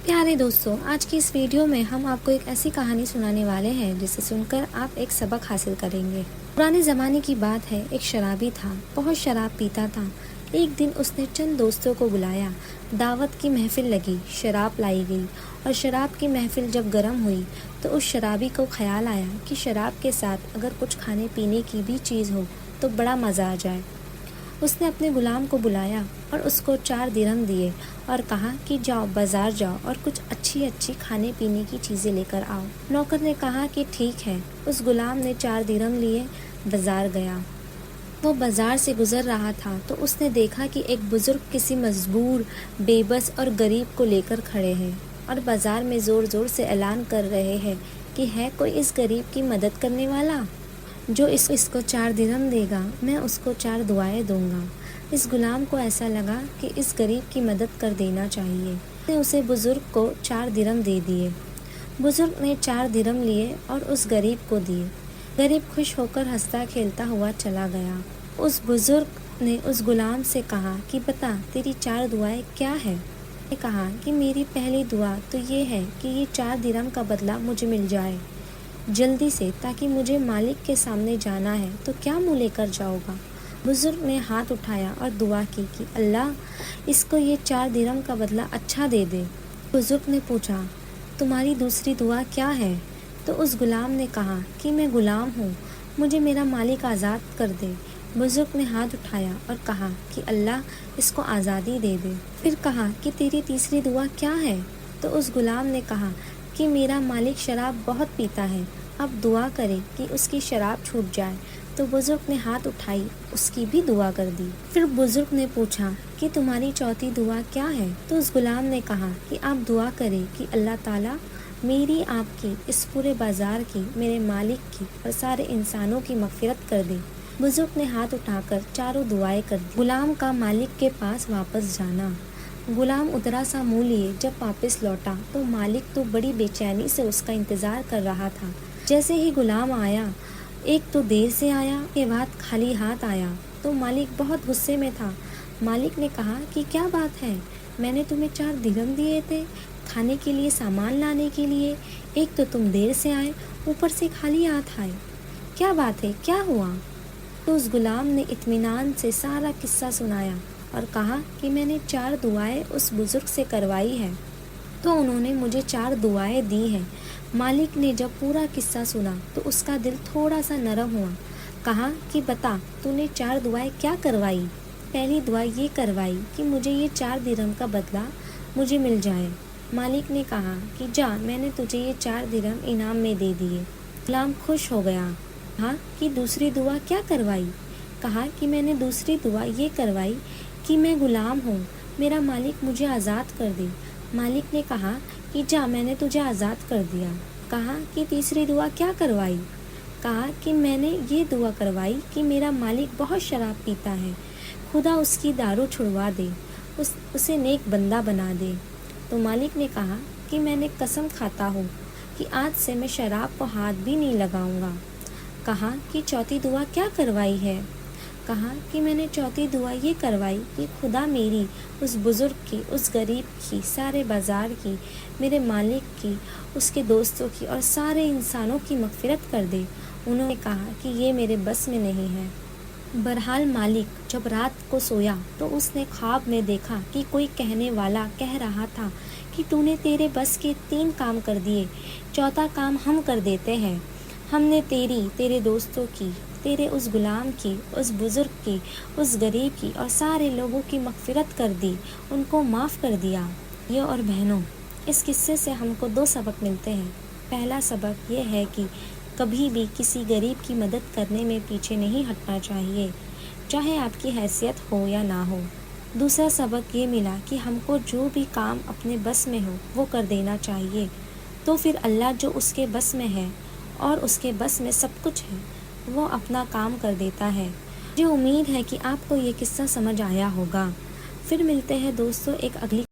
प्यारे दोस्तों, आज की इस वीडियो में हम आपको एक ऐसी कहानी सुनाने वाले हैं जिसे सुनकर आप एक सबक हासिल करेंगे। पुराने ज़माने की बात है, एक शराबी था, बहुत शराब पीता था। एक दिन उसने चंद दोस्तों को बुलाया, दावत की महफिल लगी, शराब लाई गई और शराब की महफिल जब गर्म हुई तो उस शराबी को ख्याल आया कि शराब के साथ अगर कुछ खाने पीने की भी चीज़ हो तो बड़ा मज़ा आ जाए। उसने अपने गुलाम को बुलाया और उसको 4 दिरहम दिए और कहा कि जाओ बाज़ार जाओ और कुछ अच्छी खाने पीने की चीज़ें लेकर आओ। नौकर ने कहा कि ठीक है। उस गुलाम ने 4 दिरहम लिए बाज़ार गया। वो बाज़ार से गुज़र रहा था तो उसने देखा कि एक बुज़ुर्ग किसी मजबूर, बेबस और गरीब को लेकर खड़े हैं और बाज़ार में ज़ोर ज़ोर से ऐलान कर रहे हैं कि है कोई इस गरीब की मदद करने वाला जो इसको 4 दिरहम देगा, मैं उसको 4 दुआएं दूंगा। इस गुलाम को ऐसा लगा कि इस गरीब की मदद कर देना चाहिए। उसने उसे बुज़ुर्ग को 4 दिरहम दे दिए। बुज़ुर्ग ने 4 दिरहम लिए और उस गरीब को दिए। गरीब खुश होकर हंसता खेलता हुआ चला गया। उस बुज़ुर्ग ने उस गुलाम से कहा कि बता, तेरी 4 दुआएं क्या है? उसने कहा कि मेरी पहली दुआ तो ये है कि ये 4 दिरहम का बदला मुझे मिल जाए जल्दी से, ताकि मुझे मालिक के सामने जाना है। तो क्या मुँह लेकर जाओगा? बुज़ुर्ग ने हाथ उठाया और दुआ की कि अल्लाह, इसको ये 4 दिरहम का बदला अच्छा दे दे। बुज़ुर्ग ने पूछा, तुम्हारी दूसरी दुआ क्या है? तो उस गुलाम ने कहा कि मैं गुलाम हूँ, मुझे मेरा मालिक आज़ाद कर दे। बुज़ुर्ग ने हाथ उठाया और कहा कि अल्लाह, इसको आज़ादी दे दे। फिर कहा कि तेरी तीसरी दुआ क्या है? तो उस गुलाम ने कहा कि मेरा मालिक शराब बहुत पीता है, अब दुआ करे कि उसकी शराब छूट जाए। तो बुज़ुर्ग ने हाथ उठाई, उसकी भी दुआ कर दी। फिर बुज़ुर्ग ने पूछा कि तुम्हारी चौथी दुआ क्या है? तो उस गुलाम ने कहा कि आप दुआ करें कि अल्लाह ताला मेरी, आपकी, इस पूरे बाज़ार की, मेरे मालिक की और सारे इंसानों की मग़फ़िरत कर दे। बुज़ुर्ग ने हाथ उठाकर चारों दुआएं कर दी। गुलाम का मालिक के पास वापस जाना। गुलाम उधरा सा मुँह लिए जब वापस लौटा तो मालिक तो बड़ी बेचैनी से उसका इंतज़ार कर रहा था। जैसे ही गुलाम आया, एक तो देर से आया, के बाद खाली हाथ आया, तो मालिक बहुत गुस्से में था। मालिक ने कहा कि क्या बात है, मैंने तुम्हें 4 दिरहम दिए थे खाने के लिए, सामान लाने के लिए, एक तो तुम देर से आए, ऊपर से खाली हाथ आए, क्या बात है, क्या हुआ? तो उस गुलाम ने इत्मीनान से सारा किस्सा सुनाया और कहा कि मैंने 4 दुआएं उस बुज़ुर्ग से करवाई है तो उन्होंने मुझे 4 दुआएं दी हैं। मालिक ने जब पूरा किस्सा सुना तो उसका दिल थोड़ा सा नरम हुआ। कहा कि बता, तूने 4 दुआएं क्या करवाई? पहली दुआ ये करवाई कि मुझे ये 4 दिरहम का बदला मुझे मिल जाए। मालिक ने कहा कि जा, मैंने तुझे ये 4 दिरहम इनाम में दे दिए। गुलाम खुश हो गया। कहा कि दूसरी दुआ क्या करवाई? कहा कि मैंने दूसरी दुआ ये करवाई कि मैं गुलाम हूँ, मेरा मालिक मुझे आज़ाद कर दे। मालिक ने कहा कि जा, मैंने तुझे आज़ाद कर दिया। कहा कि तीसरी दुआ क्या करवाई? कहा कि मैंने ये दुआ करवाई कि मेरा मालिक बहुत शराब पीता है, खुदा उसकी दारू छुड़वा दे, उसे नेक बंदा बना दे। तो मालिक ने कहा कि मैंने कसम खाता हूँ कि आज से मैं शराब को हाथ भी नहीं लगाऊंगा। कहा कि चौथी दुआ क्या करवाई है? कहा कि मैंने चौथी दुआ ये करवाई कि खुदा मेरी, उस बुज़ुर्ग की, उस गरीब की, सारे बाज़ार की, मेरे मालिक की, उसके दोस्तों की और सारे इंसानों की मग़फ़िरत कर दे। उन्होंने कहा कि ये मेरे बस में नहीं है। बहरहाल मालिक जब रात को सोया तो उसने ख्वाब में देखा कि कोई कहने वाला कह रहा था कि तूने तेरे बस के 3 काम कर दिए, चौथा काम हम कर देते हैं। हमने तेरी, तेरे दोस्तों की, तेरे उस गुलाम की, उस बुज़ुर्ग की, उस गरीब की और सारे लोगों की मग़फ़िरत कर दी, उनको माफ़ कर दिया। ये और बहनों, इस किस्से से हमको 2 सबक मिलते हैं। पहला सबक ये है कि कभी भी किसी गरीब की मदद करने में पीछे नहीं हटना चाहिए, चाहे आपकी हैसियत हो या ना हो। दूसरा सबक ये मिला कि हमको जो भी काम अपने बस में हो वो कर देना चाहिए, तो फिर अल्लाह जो उसके बस में है और उसके बस में सब कुछ है, वो अपना काम कर देता है। मुझे उम्मीद है कि आपको ये किस्सा समझ आया होगा। फिर मिलते हैं दोस्तों एक अगली